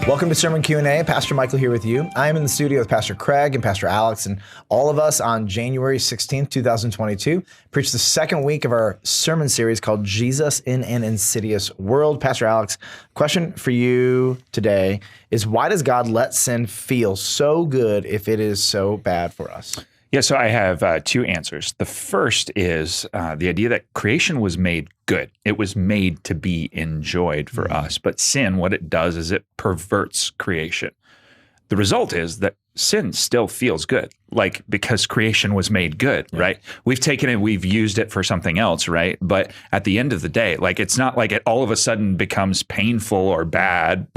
Welcome to Sermon Q&A. Pastor Michael here with you. I am in the studio with Pastor Craig and Pastor Alex, and all of us on January 16th, 2022, preached the second week of our sermon series called Jesus in an Insidious World. Pastor Alex, question for you today is, why does God let sin feel so good if it is so bad for us? Yeah, so I have two answers. The first is the idea that creation was made good. It was made to be enjoyed for us. But sin, what it does is it perverts creation. The result is that sin still feels good, like because creation was made good, right? We've taken it, we've used it for something else, right? But at the end of the day, like it's not like it all of a sudden becomes painful or bad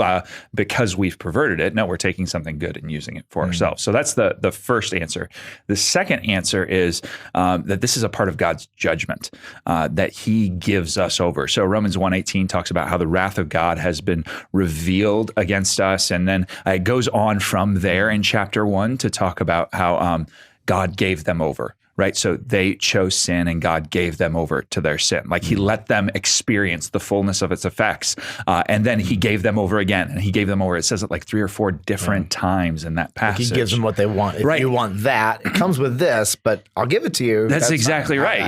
because we've perverted it. No, we're taking something good and using it for ourselves. So that's the first answer. The second answer is that this is a part of God's judgment that He gives us over. So Romans 1:18 talks about how the wrath of God has been revealed against us, and then it goes on from there in chapter 1 to talk about how God gave them over, right? So they chose sin and God gave them over to their sin. Like He let them experience the fullness of its effects. And then He gave them over again, and He gave them over. It says it like 3 or 4 different times in that passage. He gives them what they want. If you want that, it comes with this, but I'll give it to you. That's exactly right.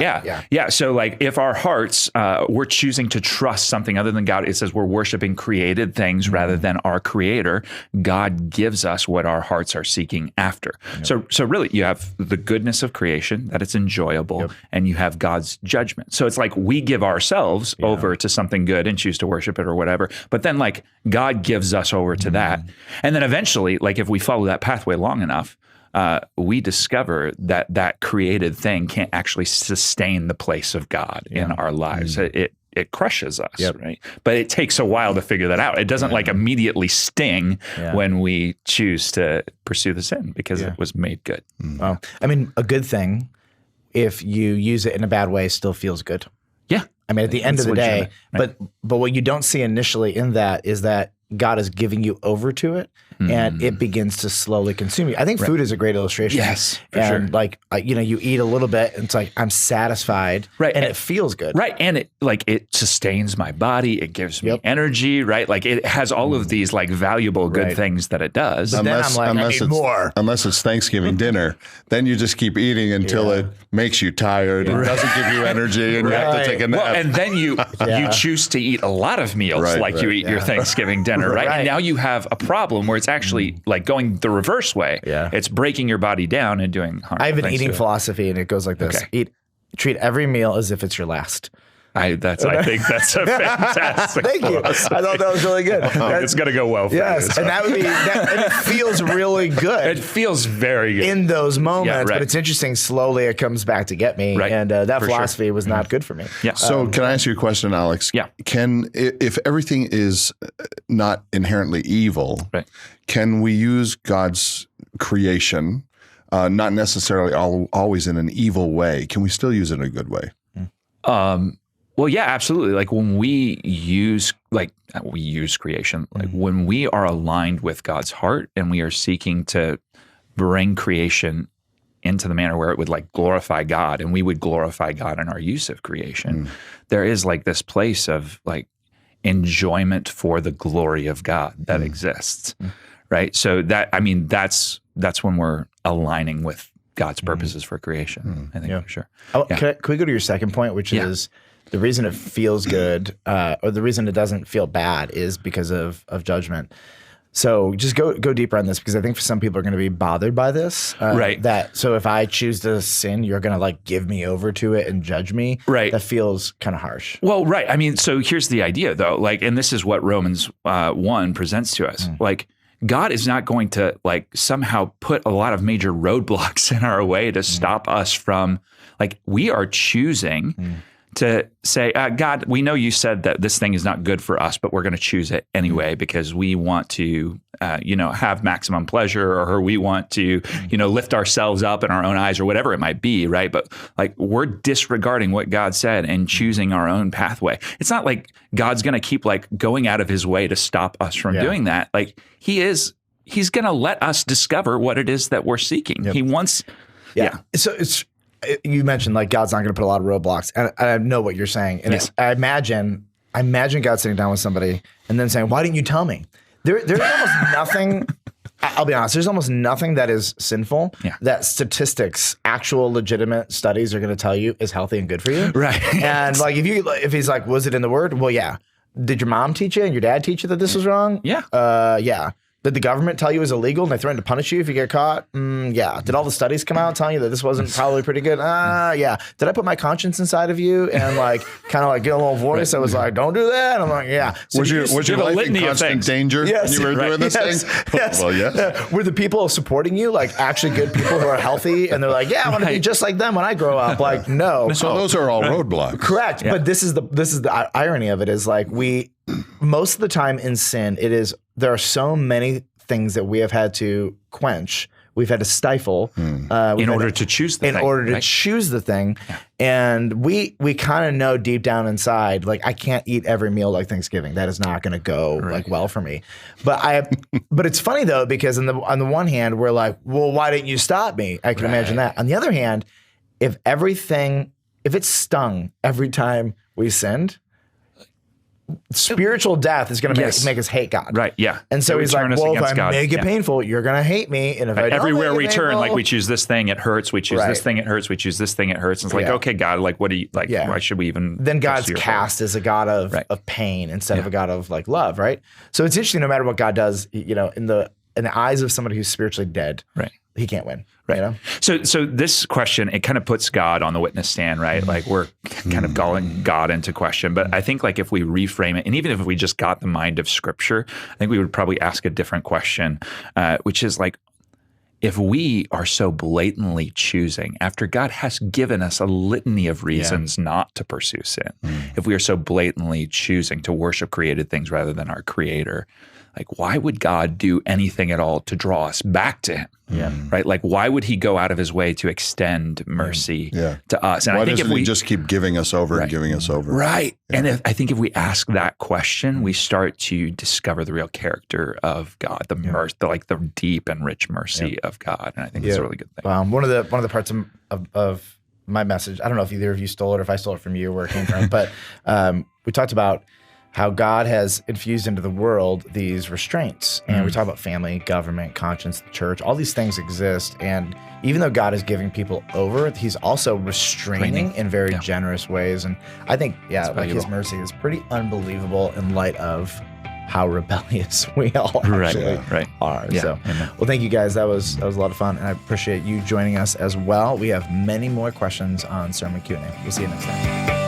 Yeah. So like if our hearts, we're choosing to trust something other than God, it says we're worshiping created things rather than our Creator. God gives us what our hearts are seeking after. So really you have the goodness of creation, that it's enjoyable, and you have God's judgment. So it's like we give ourselves over to something good and choose to worship it or whatever, but then like God gives us over to that. And then eventually, like if we follow that pathway long enough, we discover that that created thing can't actually sustain the place of God in our lives. It crushes us, right? But it takes a while to figure that out. It doesn't like immediately sting when we choose to pursue the sin because it was made good. Well, I mean, a good thing, if you use it in a bad way, still feels good. Yeah. I mean, at the end of the day, but what you don't see initially in that is that God is giving you over to it, and it begins to slowly consume you. I think food is a great illustration. Yes, for and sure. like, you eat a little bit and it's like, I'm satisfied, and it feels good. Right, and it sustains my body, it gives me energy, right? Like it has all of these like valuable good things that it does. But then I'm like, I need more. Unless it's Thanksgiving dinner, then you just keep eating until it makes you tired and doesn't give you energy, and you have to take a nap. Well, and then you choose to eat a lot of meals you eat your Thanksgiving dinner, right? And now you have a problem where it's actually like going the reverse way. It's breaking your body down and doing harm. I have an eating philosophy, and it goes like this. Treat every meal as if it's your last. I think that's a fantastic. Thank you. I thought that was really good. It's going to go well for you. Yes, and that would be, and it feels really good. It feels very good in those moments, but it's interesting. Slowly, it comes back to get me, and that philosophy was not good for me. Yeah. So, can I ask you a question, Alex? Yeah. If everything is not inherently evil, can we use God's creation, not necessarily always in an evil way? Can we still use it in a good way? Well, yeah, absolutely. Like when we use creation, like when we are aligned with God's heart and we are seeking to bring creation into the manner where it would like glorify God, and we would glorify God in our use of creation, there is like this place of like enjoyment for the glory of God that exists, right? So that's when we're aligning with God's purposes for creation, I think for sure. Can we go to your second point, which is the reason it feels good, or the reason it doesn't feel bad, is because of judgment. So just go deeper on this, because I think for some people are going to be bothered by this. So if I choose to sin, you're going to like give me over to it and judge me. Right. That feels kind of harsh. Well, right. I mean, so here's the idea though, like, and this is what Romans 1 presents to us. Like, God is not going to like somehow put a lot of major roadblocks in our way to stop us from, like, we are choosing to say, God, we know you said that this thing is not good for us, but we're going to choose it anyway because we want to, have maximum pleasure, or we want to, lift ourselves up in our own eyes, or whatever it might be, right? But like we're disregarding what God said and choosing our own pathway. It's not like God's going to keep like going out of His way to stop us from doing that. Like He's going to let us discover what it is that we're seeking. He wants, So you mentioned like God's not going to put a lot of roadblocks, and I know what you're saying. And I imagine God sitting down with somebody and then saying, "Why didn't you tell me?" There's almost nothing. I'll be honest. There's almost nothing that is sinful that statistics, actual legitimate studies are going to tell you is healthy and good for you. Right. And like if he's like, was it in the Word? Well, yeah. Did your mom teach you and your dad teach you that this was wrong? Yeah. Yeah. Did the government tell you it was illegal and they threatened to punish you if you get caught? Yeah. Did all the studies come out telling you that this wasn't probably pretty good? Yeah. Did I put my conscience inside of you and like kind of like get a little voice that was like, don't do that? And I'm like, yeah. So was your give a life in litany of constant things. danger Yes. when you were doing this thing? Yes. Well, yes. Yeah. Were the people supporting you like actually good people who are healthy and they're like, yeah, I want to be just like them when I grow up? Like, no. So those are all roadblocks. Correct. Yeah. But this is the irony of it is like most of the time in sin, there are so many things that we have had to quench. We've had to stifle in order to choose the thing. In order to choose the thing. Yeah. And we kind of know deep down inside, like I can't eat every meal like Thanksgiving. That is not going to go like well for me. But but it's funny though, because on the one hand, we're like, well, why didn't you stop me? I can imagine that. On the other hand, if it stung every time we sinned, spiritual death is going to make us hate God. Right. Yeah. And so he's like, well, if I make it painful, you're going to hate me. And if I don't everywhere we turn, painful, like we choose this thing, it hurts. We choose this thing, it hurts. We choose this thing, it hurts. And it's like, okay, God, like, what do you like? Why should we even? Then God's cast as a God of pain instead of a God of like love, right? So it's interesting. No matter what God does, you know, in the eyes of somebody who's spiritually dead, right, he can't win. Right. You know? So this question, it kind of puts God on the witness stand, right? Like we're kind of calling God into question. But I think like if we reframe it, and even if we just got the mind of Scripture, I think we would probably ask a different question, which is like, if we are so blatantly choosing, after God has given us a litany of reasons not to pursue sin, if we are so blatantly choosing to worship created things rather than our Creator, like, why would God do anything at all to draw us back to Him? Yeah. Right? Like, why would He go out of His way to extend mercy to us? And why I think doesn't He just keep giving us over and giving us over? Right. Yeah. And I think if we ask that question, we start to discover the real character of God, the mirth, the deep and rich mercy of God. And I think it's a really good thing. One of the parts of my message, I don't know if either of you stole it or if I stole it from you, where it came from, but we talked about how God has infused into the world these restraints. And we talk about family, government, conscience, the church, all these things exist. And even though God is giving people over, He's also restraining in very generous ways. And I think, like His mercy is pretty unbelievable in light of how rebellious we all actually are. Yeah. So, well, thank you guys. That was a lot of fun. And I appreciate you joining us as well. We have many more questions on Sermon Q&A. We'll see you next time.